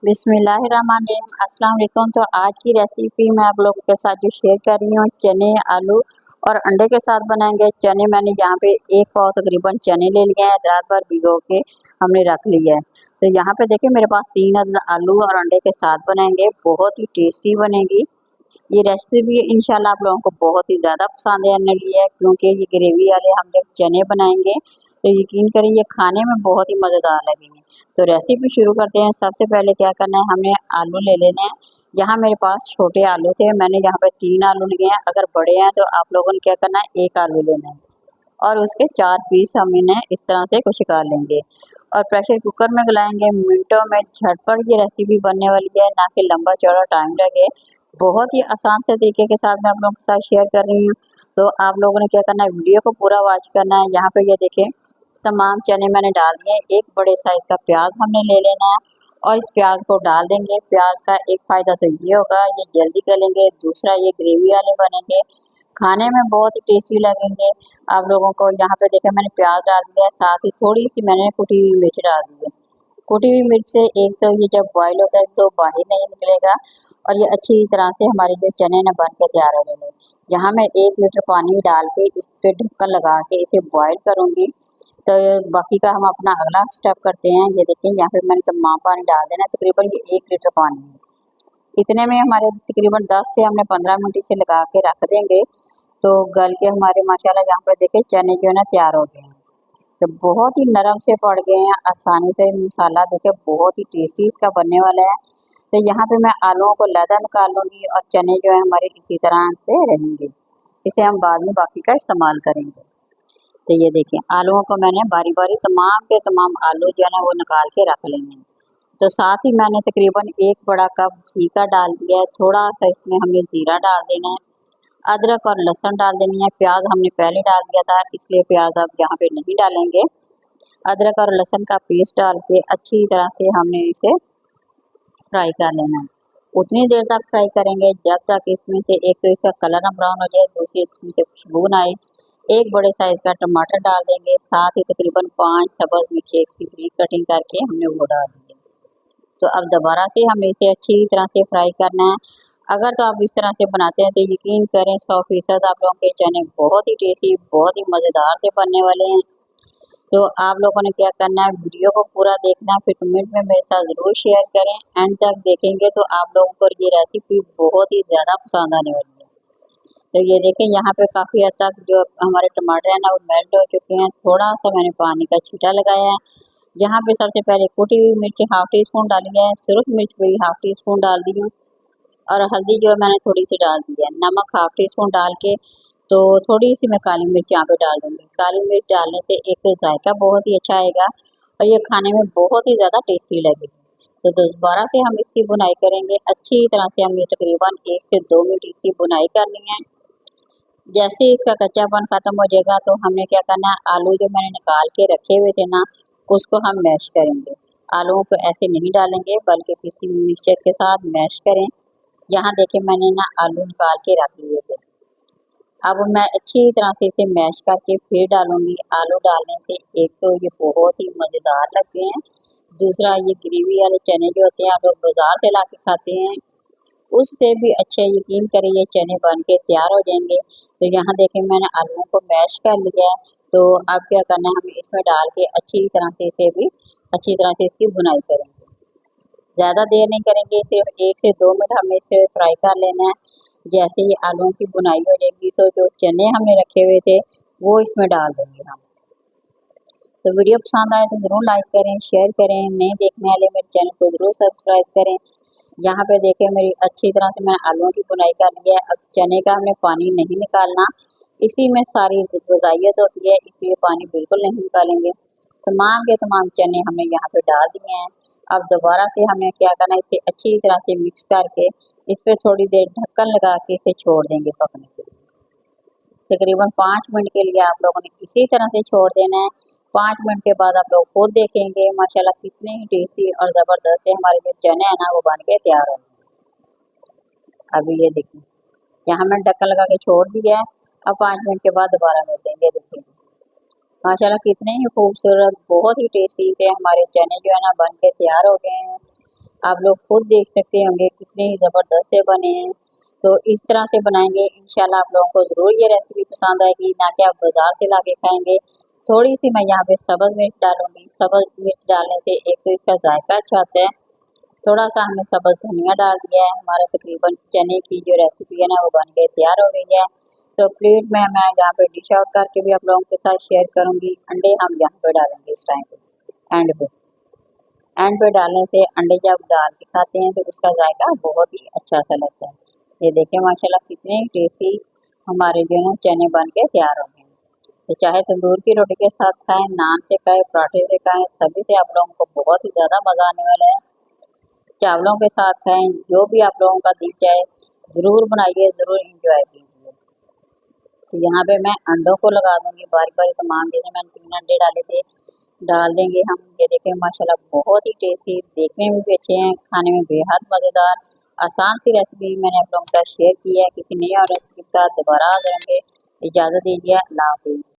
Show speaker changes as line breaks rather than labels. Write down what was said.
बिस्मिल्लाहिर्रहमानिर्रहीम। अस्सलाम वालेकुम। तो आज की रेसिपी मैं आप लोगों के साथ जो शेयर कर रही हूँ, चने, आलू और अंडे के साथ बनाएंगे। चने मैंने यहाँ पे एक पाव तकरीबन चने ले लिए हैं, रात भर भिगो के हमने रख लिया है। तो यहाँ पे देखिए मेरे पास 3 आलू और अंडे के साथ बनाएंगे, बहुत ही टेस्टी बनेगी ये रेसिपी। इंशाल्लाह आप लोगों को बहुत ही ज़्यादा पसंद आने वाली है, क्योंकि ये ग्रेवी वाले हम जब चने बनाएंगे तो यकीन करिए ये खाने में बहुत ही मज़ेदार लगेंगे। तो रेसिपी शुरू करते हैं। सबसे पहले क्या करना है, हमने आलू ले लेने हैं। यहाँ मेरे पास छोटे आलू थे, मैंने यहाँ पे 3 आलू लिए हैं। अगर बड़े हैं तो आप लोगों ने क्या करना है, 1 आलू लेना है और उसके 4 पीस हम इन्हें इस तरह से कुछ कर लेंगे और प्रेशर कुकर में गलाएंगे। मिनटों में झटपट ये रेसिपी बनने वाली है, ना कि लंबा चौड़ा टाइम लगे। बहुत ही आसान से तरीके के साथ मैं आप लोगों के साथ शेयर कर रही हूँ। तो आप लोगों ने क्या करना है, वीडियो को पूरा वॉच करना है। यहाँ पे ये देखें तमाम चने मैंने डाल दिए। एक बड़े साइज का प्याज हमने ले लेना है और इस प्याज को डाल देंगे। प्याज का एक फ़ायदा तो ये होगा, ये जल्दी गलेंगे, दूसरा ये ग्रेवी वाले बनेंगे, खाने में बहुत ही टेस्टी लगेंगे आप लोगों को। यहाँ पे देखें मैंने प्याज डाल दिया, साथ ही थोड़ी सी मैंने कुटी हुई मिर्च डाल दी है। कुटी हुई मिर्च से एक तो ये जब बॉयल होता है तो बाहर नहीं निकलेगा और ये अच्छी तरह से हमारे जो चने न बन के तैयार हो जाएंगे। यहाँ मैं 1 लीटर पानी डाल के इस पे ढक्कन लगा के इसे बॉयल करूँगी। तो बाकी का हम अपना अगला स्टेप करते हैं। ये देखिए यहाँ पे मैंने तमाम पानी डाल देना, तकरीबन ये 1 लीटर पानी है। इतने में हमारे तकरीबन 10 से हमने 15 मिनट इसे लगा के रख देंगे। तो गल के हमारे माशाल्लाह यहाँ पे देखिए चने जो है ना तैयार हो गए हैं। तो बहुत ही नरम से पड़ गए हैं, आसानी से मसाला देखिए बहुत ही टेस्टी इसका बनने वाला है। तो यहाँ पे मैं आलूओं को लहदा निकाल लूँगी और चने जो है हमारे इसी तरह से रहेंगे। इसे हम बाद में बाकी का इस्तेमाल करेंगे। तो ये देखिए आलूओं को मैंने बारी बारी तमाम के तमाम आलू जो है ना वो निकाल के रख लेंगे। तो साथ ही मैंने तकरीबन 1 बड़ा कप घी का डाल दिया है। थोड़ा सा इसमें हमने ज़ीरा डाल देना है, अदरक और लहसुन डाल देनी है। प्याज हमने पहले डाल दिया था, इसलिए प्याज अब यहाँ पे नहीं डालेंगे। अदरक और लहसुन का पेस्ट डाल के अच्छी तरह से हमने इसे फ्राई कर लेना है। उतनी देर तक फ्राई करेंगे जब तक इसमें से एक तो इसका कलर ना ब्राउन हो जाए, दूसरी इसमें से खुशबू ना आए। एक बड़े साइज़ का टमाटर डाल देंगे, साथ ही तकरीबन 5 सब्ज़ मिर्ची की बारीक कटिंग करके हमने वो डाल दी है। तो अब दोबारा से हमें इसे अच्छी तरह से फ्राई करना है। अगर तो आप इस तरह से बनाते हैं तो यकीन करें 100% आप लोगों के चने बहुत ही टेस्टी, बहुत ही मज़ेदार से बनने वाले हैं। तो आप लोगों ने क्या करना है, वीडियो को पूरा देखना है, फिर कमेंट में मेरे साथ ज़रूर शेयर करें। एंड तक देखेंगे तो आप लोगों को ये रेसिपी बहुत ही ज़्यादा पसंद आने वाली है। तो ये देखें यहाँ पे काफ़ी हद तक जो हमारे टमाटर हैं ना वो मेल्ट हो चुके हैं। थोड़ा सा मैंने पानी का छींटा लगाया है। यहाँ पे सबसे पहले कुटी हुई मिर्च हाफ़ टी स्पून डाली है, सुरख मिर्च भी हाफ़ टी स्पून डाल दी हूँ और हल्दी जो है मैंने थोड़ी सी डाल दी है। नमक हाफ़ टी स्पून डाल के तो थोड़ी सी मैं काली मिर्च यहाँ पे डाल दूँगी। काली मिर्च डालने से एक तो जायका बहुत ही अच्छा आएगा और ये खाने में बहुत ही ज़्यादा टेस्टी लगेगी। तो दोबारा से हम इसकी बुनाई करेंगे अच्छी तरह से। हम ये तकरीबन 1 से 2 मिनट इसकी बुनाई करनी है। जैसे ही इसका कच्चापन ख़त्म हो जाएगा तो हमने क्या करना है, आलू जो मैंने निकाल के रखे हुए थे ना उसको हम मैश करेंगे। आलूओं को ऐसे नहीं डालेंगे बल्कि किसी मिक्सचर के साथ मैश करें। यहाँ देखें मैंने ना आलू निकाल के रख लिए थे। अब मैं अच्छी तरह से इसे मैश करके फिर डालूँगी। आलू डालने से एक तो ये बहुत ही मज़ेदार लगते हैं, दूसरा ये ग्रेवी वाले चने जो होते हैं आप लोग बाज़ार से ला के खाते हैं उससे भी अच्छे यकीन करें ये चने बन के तैयार हो जाएंगे। तो यहाँ देखें मैंने आलूओं को मैश कर लिया है। तो अब क्या करना है, हमें इसमें डाल के अच्छी तरह से इसे भी अच्छी तरह से इसकी बुनाई करेंगे। ज़्यादा देर नहीं करेंगे, सिर्फ 1 से 2 मिनट हमें इसे फ्राई कर लेना है। जैसे ही आलूओं की बुनाई हो जाएगी तो जो चने हमने रखे हुए थे वो इसमें डाल देंगे हम। तो वीडियो पसंद आए तो ज़रूर लाइक करें, शेयर करें। नए देखने वाले मेरे चैनल को ज़रूर सब्सक्राइब करें। यहाँ पे देखें मेरी अच्छी तरह से मैंने आलूओं की बुनाई कर ली है। अब चने का हमने पानी नहीं निकालना, इसी में सारी ग़िज़ाइयत होती है, इसलिए पानी बिल्कुल नहीं निकालेंगे। तमाम के तमाम चने हमने यहाँ पे डाल दिए हैं। अब दोबारा से हमें क्या करना है, इसे अच्छी तरह से मिक्स करके इस पर थोड़ी देर ढक्कन लगा के इसे छोड़ देंगे पकने के लिए। तकरीबन 5 मिनट के लिए आप लोगों ने इसी तरह से छोड़ देना है। 5 मिनट के बाद आप लोग खुद देखेंगे माशाल्लाह कितने ही टेस्टी और ज़बरदस्त से हमारे जो चने हैं ना वो बन के तैयार होंगे। अभी ये देखिए यहाँ मैंने ढक्कन लगा के छोड़ दिया है। अब 5 मिनट के बाद दोबारा मिल देंगे। देखिए माशाल्लाह कितने ही खूबसूरत बहुत ही टेस्टी से हमारे चने जो है ना बन के तैयार हो गए हैं। आप लोग खुद देख सकते होंगे कितने ही ज़बरदस्त से बने हैं। तो इस तरह से बनाएंगे, इंशाल्लाह आप लोगों को ज़रूर ये रेसिपी पसंद आएगी, ना कि आप बाज़ार से ला के खाएंगे। थोड़ी सी मैं यहाँ पे सब्ज़ मिर्च डालूंगी। सब्ज़ मिर्च डालने से एक तो इसका जायका अच्छा आता है, थोड़ा सा हमने सब्ज़ धनिया डाल दिया है। हमारा तकरीबन चने की जो रेसिपी है ना वो बन के तैयार हो गई है। तो प्लेट में मैं यहाँ पे डिश आउट करके भी आप लोगों के साथ शेयर करूँगी। अंडे हम यहाँ पे डालेंगे इस टाइम पे, एंड पे डालने से अंडे जब डाल के खाते हैं तो उसका जायका बहुत ही अच्छा सा लगता है। ये देखें माशाल्लाह कितने टेस्टी हमारे जो है ना चने बन के तैयार हो गए हैं। तो चाहे तंदूर की रोटी के साथ खाएं, नान से खाएं, पराठे से खाएं, सभी से आप लोगों को बहुत ही ज़्यादा मज़ा आने वाला है। चावलों के साथ खाएं, जो भी आप लोगों का दिल चाहे ज़रूर बनाइए, ज़रूर इंजॉय कीजिए। तो यहाँ पे मैं अंडों को लगा दूंगी बारी बारी, तमाम जैसे मैंने 3 अंडे डाले थे डाल देंगे हम। ये देखें माशाल्लाह बहुत ही टेस्टी, देखने में भी अच्छे हैं, खाने में बेहद मज़ेदार आसान सी रेसिपी मैंने आप लोगों के साथ शेयर की है। किसी नई और रेसिपी के साथ दोबारा आ जाएंगे। इजाज़त दीजिए, अल्लाह हाफिज़।